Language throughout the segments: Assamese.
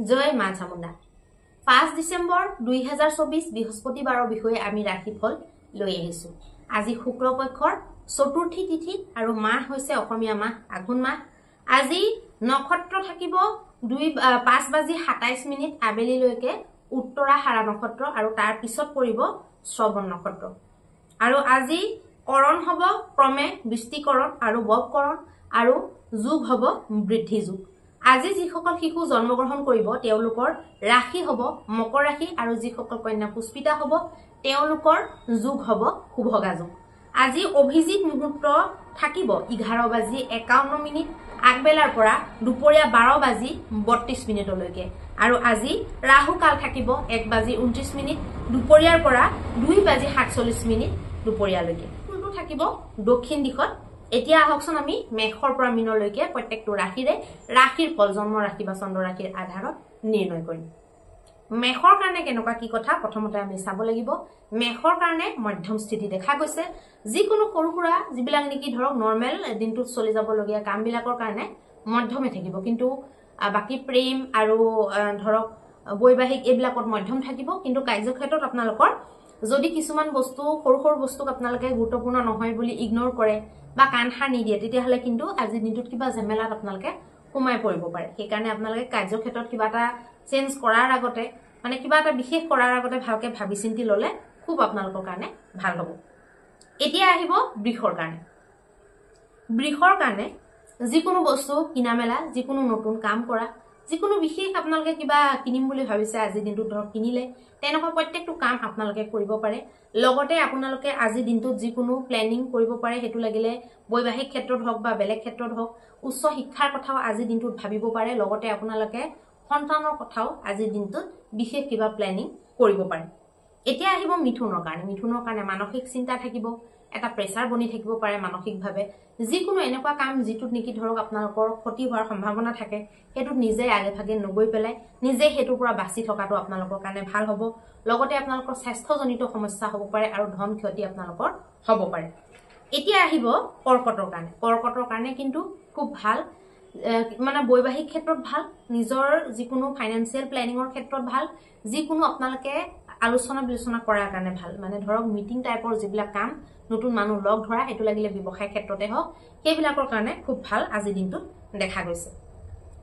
জয় মা চামুণ্ডা। 5 ডিসেম্বৰ 2024 বৃহস্পতিবাৰৰ বিষয়ে আমি ৰাশিফল লৈ আহিছো। আজি শুক্লপক্ষৰ চতুৰ্থী তিথি আৰু মাহ হৈছে অসমীয়া মাহ আঘোণ মাহ। আজি নক্ষত্ৰ থাকিব 5:27 আবেলিলৈকে উত্তৰা হাৰা নক্ষত্ৰ আৰু তাৰ পিছত পৰিব শ্ৰৱণ নক্ষত্ৰ। আৰু আজি কৰণ হ'ব ক্ৰমে বৃষ্টিকৰণ আৰু ববকৰণ আৰু যোগ হ'ব বৃদ্ধি যোগ। আজি যিসকল শিশু জন্মগ্ৰহণ কৰিব তেওঁলোকৰ ৰাশি হ'ব মকৰ ৰাশি আৰু যিসকল কন্যা পুষ্পিতা হ'ব তেওঁলোকৰ যোগ হ'ব শুভগা যোগ। আজি অভিজিত মুহূৰ্ত থাকিব 11:51 আগবেলাৰ পৰা দুপৰীয়া 12:32 আৰু আজি ৰাহু কাল থাকিব 1:29 দুপৰীয়াৰ পৰা 2:47 দুপৰীয়ালৈকে। ফুলটো থাকিব দক্ষিণ দিশত। এতিয়া আহকচোন আমি মেঘৰ পৰা মীনলৈকে প্ৰত্যেকটো ৰাশিৰ ফল জন্ম ৰাশি বা চন্দ্ৰ ৰাশিৰ আধাৰত নিৰ্ণয় কৰিম। মেঘৰ কাৰণে কেনেকুৱা কি কথা প্ৰথমতে আমি চাব লাগিব। মেঘৰ কাৰণে মধ্যম স্থিতি দেখা গৈছে। যিকোনো সৰু সুৰা যিবিলাক নেকি ধৰক নৰ্মেল দিনটোত চলি যাবলগীয়া কামবিলাকৰ কাৰণে মধ্যমে থাকিব, কিন্তু বাকী প্ৰেম আৰু ধৰক বৈবাহিক এইবিলাকত মধ্যম থাকিব। কিন্তু কাৰ্যক্ষেত্ৰত আপোনালোকৰ যদি কিছুমান বস্তু সৰু সৰু বস্তুক আপোনালোকে গুৰুত্বপূৰ্ণ নহয় বুলি ইগনোৰ কৰে বা কাণসাৰ নিদিয়ে তেতিয়াহ'লে কিন্তু আজিৰ দিনটোত কিবা ঝেমেলাত আপোনালোকে সোমাই পৰিব পাৰে। সেইকাৰণে আপোনালোকে কাৰ্যক্ষেত্ৰত কিবা এটা চেঞ্জ কৰাৰ আগতে মানে কিবা এটা বিশেষ কৰাৰ আগতে ভালকে ভাবি চিন্তি ল'লে খুব আপোনালোকৰ কাৰণে ভাল হ'ব। এতিয়া আহিব বৃষৰ কাৰণে। বৃষৰ কাৰণে যিকোনো বস্তু কিনা মেলা, যিকোনো নতুন কাম কৰা, যিকোনো বিশেষ আপোনালোকে কিবা কিনিম বুলি ভাবিছে আজিৰ দিনটোত ধৰক কিনিলে, তেনেকুৱা প্ৰত্যেকটো কাম আপোনালোকে কৰিব পাৰে। লগতে আপোনালোকে আজিৰ দিনটোত যিকোনো প্লেনিং কৰিব পাৰে, সেইটো লাগিলে বৈবাহিক ক্ষেত্ৰত হওক বা বেলেগ ক্ষেত্ৰত হওক। উচ্চ শিক্ষাৰ কথাও আজিৰ দিনটোত ভাবিব পাৰে। লগতে আপোনালোকে সন্তানৰ কথাও আজিৰ দিনটোত বিশেষ কিবা প্লেনিং কৰিব পাৰে। এতিয়া আহিব মিথুনৰ কাৰণে। মিথুনৰ কাৰণে মানসিক চিন্তা থাকিব, এটা প্ৰেছাৰ বনি থাকিব পাৰে মানসিকভাৱে। যিকোনো এনেকুৱা কাম যিটোত নেকি ধৰক আপোনালোকৰ ক্ষতি হোৱাৰ সম্ভাৱনা থাকে সেইটোত নিজে আগে ভাগে নগৈ পেলাই নিজে সেইটোৰ পৰা বাচি থকাটো আপোনালোকৰ কাৰণে ভাল হ'ব। লগতে আপোনালোকৰ স্বাস্থ্যজনিত সমস্যা হ'ব পাৰে আৰু ধন ক্ষতি আপোনালোকৰ হ'ব পাৰে। এতিয়া আহিব কৰ্কটৰ কাৰণে। কৰ্কটৰ কাৰণে কিন্তু খুব ভাল, মানে বৈবাহিক ক্ষেত্ৰত ভাল, নিজৰ যিকোনো ফাইনেন্সিয়েল প্লেনিঙৰ ক্ষেত্ৰত ভাল, যিকোনো আপোনালোকে আলোচনা বিলোচনা কৰাৰ কাৰণে ভাল। মানে ধৰক মিটিং টাইপৰ যিবিলাক কাম, নতুন মানুহ লগ ধৰা, সেইটো লাগিলে ব্যৱসায় ক্ষেত্ৰতে হওক, সেইবিলাকৰ কাৰণে খুব ভাল আজিৰ দিনটোত দেখা গৈছে।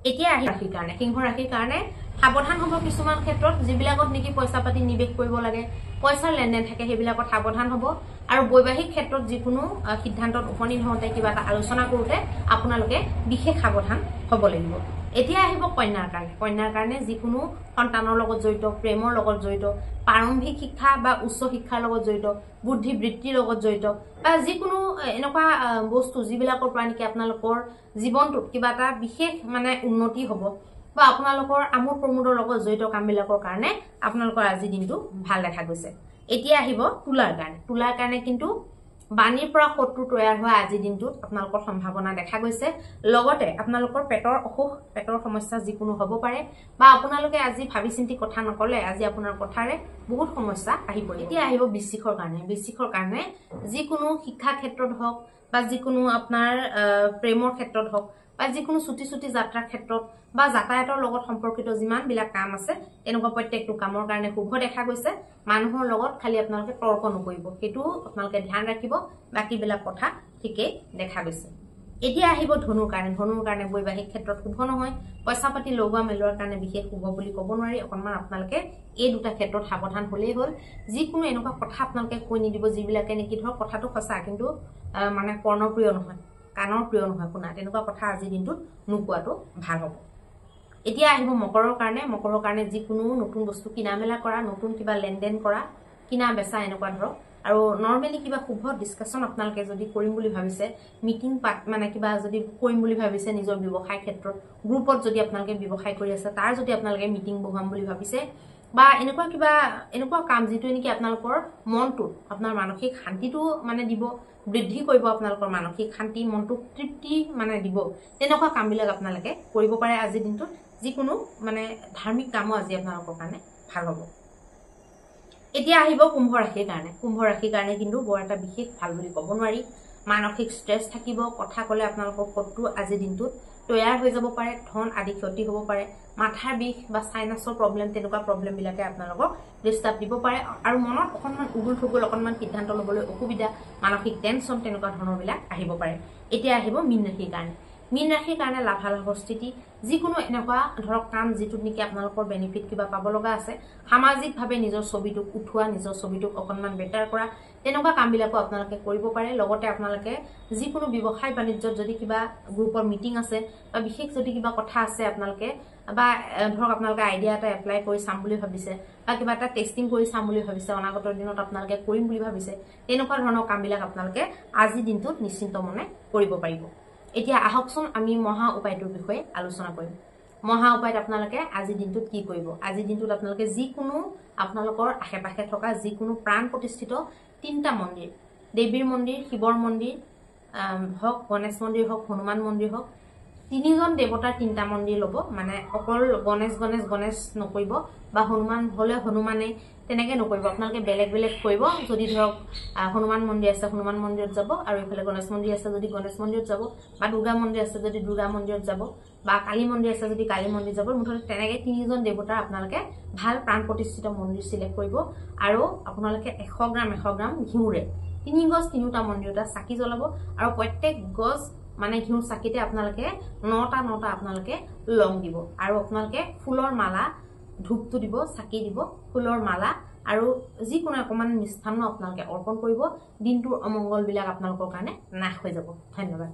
এতিয়া আহি ৰাশিৰ কাৰণে। সিংহ ৰাশিৰ কাৰণে সাৱধান হ'ব কিছুমান ক্ষেত্ৰত, যিবিলাকত নেকি পইচা পাতি নিৱেশ কৰিব লাগে, পইচাৰ লেনদেন থাকে, সেইবিলাকত সাৱধান হ'ব। আৰু বৈবাহিক ক্ষেত্ৰত যিকোনো সিদ্ধান্তত উপনীত হওঁতে কিবা এটা আলোচনা কৰোঁতে আপোনালোকে বিশেষ সাৱধান হ'ব লাগিব। এতিয়া আহিব কন্যাৰ কাৰণে। কন্যাৰ কাৰণে যিকোনো সন্তানৰ লগত জড়িত, প্ৰেমৰ লগত জড়িত, প্ৰাৰম্ভিক শিক্ষা বা উচ্চ শিক্ষাৰ লগত জড়িত, বুদ্ধি বৃত্তিৰ লগত জড়িত বা যিকোনো এনেকুৱা বস্তু যিবিলাকৰ পৰা নেকি আপোনালোকৰ জীৱনটোত কিবা এটা বিশেষ মানে উন্নতি হ'ব বা আপোনালোকৰ আমোদ প্ৰমোদৰ লগত জড়িত কামবিলাকৰ কাৰণে আপোনালোকৰ আজিৰ দিনটো ভাল দেখা গৈছে। এতিয়া আহিব তুলাৰ কাৰণে। তুলাৰ কাৰণে কিন্তু বাণীৰ পৰা শত্ৰু তৈয়াৰ হোৱা আজিৰ দিনটোত আপোনালোকৰ সম্ভাৱনা দেখা গৈছে। লগতে আপোনালোকৰ পেটৰ অসুখ, পেটৰ সমস্যা যিকোনো হ'ব পাৰে বা আপোনালোকে আজি ভাবি চিন্তি কথা নকলে আজি আপোনাৰ কথাৰে বহুত সমস্যা আহি পৰে। এতিয়া আহিব বৃশ্চিকৰ কাৰণে। বৃশ্চিকৰ কাৰণে যিকোনো শিক্ষা ক্ষেত্ৰত হওক বা যিকোনো আপোনাৰ প্ৰেমৰ ক্ষেত্ৰত হওক বা যিকোনো ছুটি যাত্ৰাৰ ক্ষেত্ৰত বা যাতায়াতৰ লগত সম্পৰ্কিত যিমানবিলাক কাম আছে তেনেকুৱা প্ৰত্যেকটো কামৰ কাৰণে শুভ দেখা গৈছে। মানুহৰ লগত খালি আপোনালোকে তৰ্ক নকৰিব, সেইটো আপোনালোকে ধ্যান ৰাখিব। বাকীবিলাক কথা ঠিকেই দেখা গৈছে। এতিয়া আহিব ধনুৰ কাৰণে। ধনুৰ কাৰণে বৈবাহিক ক্ষেত্ৰত শুভ নহয়, পইচা পাতি লগোৱা মেলোৱাৰ কাৰণে বিশেষ শুভ বুলি ক'ব নোৱাৰি। অকণমান আপোনালোকে এই দুটা ক্ষেত্ৰত সাৱধান হ'লেই হ'ল। যিকোনো এনেকুৱা কথা আপোনালোকে কৈ নিদিব যিবিলাকে নেকি ধৰক কথাটো সঁচা কিন্তু মানে কৰ্ণৰ প্ৰিয় নহয়, কাণৰ প্ৰিয় নহয় শুনা, তেনেকুৱা কথা আজিৰ দিনটোত নোকোৱাটো ভাল হ'ব। এতিয়া আহিব মকৰৰ কাৰণে। মকৰৰ কাৰণে যিকোনো নতুন বস্তু কিনা মেলা কৰা, নতুন কিবা লেনদেন কৰা, কিনা বেচা এনেকুৱা ধৰক। আৰু নৰ্মেলি কিবা শুভ ডিছকাশ্যন আপোনালোকে যদি কৰিম বুলি ভাবিছে, মিটিং মানে কিবা যদি কৰিম বুলি ভাবিছে নিজৰ ব্যৱসায় ক্ষেত্ৰত, গ্ৰুপত যদি আপোনালোকে ব্যৱসায় কৰি আছে তাৰ যদি আপোনালোকে মিটিং বহাম বুলি ভাবিছে বা এনেকুৱা কাম যিটোৱে নেকি আপোনালোকৰ মনটোত আপোনাৰ মানসিক শান্তিটো মানে দিব, বৃদ্ধি কৰিব আপোনালোকৰ মানসিক শান্তি, মনটোক তৃপ্তি মানে দিব, তেনেকুৱা কামবিলাক আপোনালোকে কৰিব পাৰে আজিৰ দিনটোত। যিকোনো মানে ধাৰ্মিক কামো আজি আপোনালোকৰ কাৰণে ভাল হ'ব। এতিয়া আহিব কুম্ভ ৰাশিৰ কাৰণে। কুম্ভ ৰাশিৰ কাৰণে কিন্তু বৰ এটা বিশেষ ভাল বুলি ক'ব নোৱাৰি। মানসিক ষ্ট্ৰেছ থাকিব, কথা ক'লে আপোনালোকৰ শত্ৰু আজিৰ দিনটোত তৈয়াৰ হৈ যাব পাৰে, ধন আদি ক্ষতি হ'ব পাৰে, মাথাৰ বিষ বা সাইনাছৰ প্ৰব্লেম তেনেকুৱা প্ৰব্লেম বিলাকে আপোনালোকক ডিস্টাৰ্ব দিব পাৰে আৰু মনত অকনমান উগুল থুগুল অকনমান সিদ্ধান্ত লবলৈ অসুবিধা, মানসিক টেনচন তেনেকুৱা ধৰণৰ বিলাক আহিব পাৰে। এতিয়া আহিব মীন ৰাশিৰ কাৰণে। মীন ৰাশিৰ কাৰণে লাভালাভৰ স্থিতি, যিকোনো এনেকুৱা ধৰক কাম যিটোত নেকি আপোনালোকৰ বেনিফিট কিবা পাব লগা আছে, সামাজিকভাৱে নিজৰ ছবিটোক উঠোৱা, নিজৰ ছবিটোক অকনমান বেটাৰ কৰা, তেনেকুৱা কামবিলাকো আপোনালোকে কৰিব পাৰে। লগতে আপোনালোকে যিকোনো ব্যৱসায় বাণিজ্যত যদি কিবা গ্ৰুপৰ মিটিং আছে বা বিশেষ যদি কিবা কথা আছে আপোনালোকে বা ধৰক আপোনালোকে আইডিয়া এটা এপ্লাই কৰি চাম বুলি ভাবিছে বা কিবা এটা টেষ্টিং কৰি চাম বুলি ভাবিছে, অনাগত দিনত আপোনালোকে কৰিম বুলি ভাবিছে, তেনেকুৱা ধৰণৰ কামবিলাক আপোনালোকে আজি দিনটোত নিশ্চিন্ত মনে কৰিব পাৰিব। এতিয়া আহকচোন আমি মহা উপায়টোৰ বিষয়ে আলোচনা কৰিম। মহা উপায়ত আপোনালোকে আজি দিনটোত কি কৰিব? আজি দিনটোত আপোনালোকে যিকোনো আপোনালোকৰ আশে-পাশে থকা যিকোনো প্ৰাণ প্ৰতিষ্ঠিত 3টা মন্দিৰ, দেৱীৰ মন্দিৰ, শিৱৰ মন্দিৰ হওক, গণেশ মন্দিৰ হওক, হনুমান মন্দিৰ হওক, 3জন দেৱতাৰ 3টা মন্দিৰ ল'ব। মানে অকল গণেশ নকৰিব বা হনুমান হলে হনুমানে তেনেকে নকৰিব, আপোনালোকে বেলেগ বেলেগ কৰিব। যদি ধৰক হনুমান মন্দিৰ আছে হনুমান মন্দিৰত যাব, আৰু এইফালে গণেশ মন্দিৰ আছে যদি গণেশ মন্দিৰত যাব, বা দুৰ্গা মন্দিৰ আছে যদি দুৰ্গা মন্দিৰত যাব, বা কালী মন্দিৰ আছে যদি কালী মন্দিৰ যাব। মুঠতে তেনেকে 3জন দেৱতাৰ আপোনালোকে ভাল প্ৰাণ প্ৰতিষ্ঠিত মন্দিৰ সিলেক্ট কৰিব আৰু আপোনালোকে 100 গ্ৰাম ঘিউৰে 3 গছ 3টা মন্দিৰতে চাকি জ্বলাব আৰু প্ৰত্যেক গছ মানে ঘিউৰ চাকিতে আপোনালোকে 9টা আপোনালোকে লং দিব আৰু আপোনালোকে ফুলৰ মালা, ধূপটো দিব, চাকি দিব, ফুলৰ মালা আৰু যিকোনো অকমান মিষ্টান্ন আপোনালোকে অৰ্পণ কৰিব। দিনটোৰ অমংগল বিলাক আপোনালোকৰ কাৰণে নাশ হৈ যাব। ধন্যবাদ।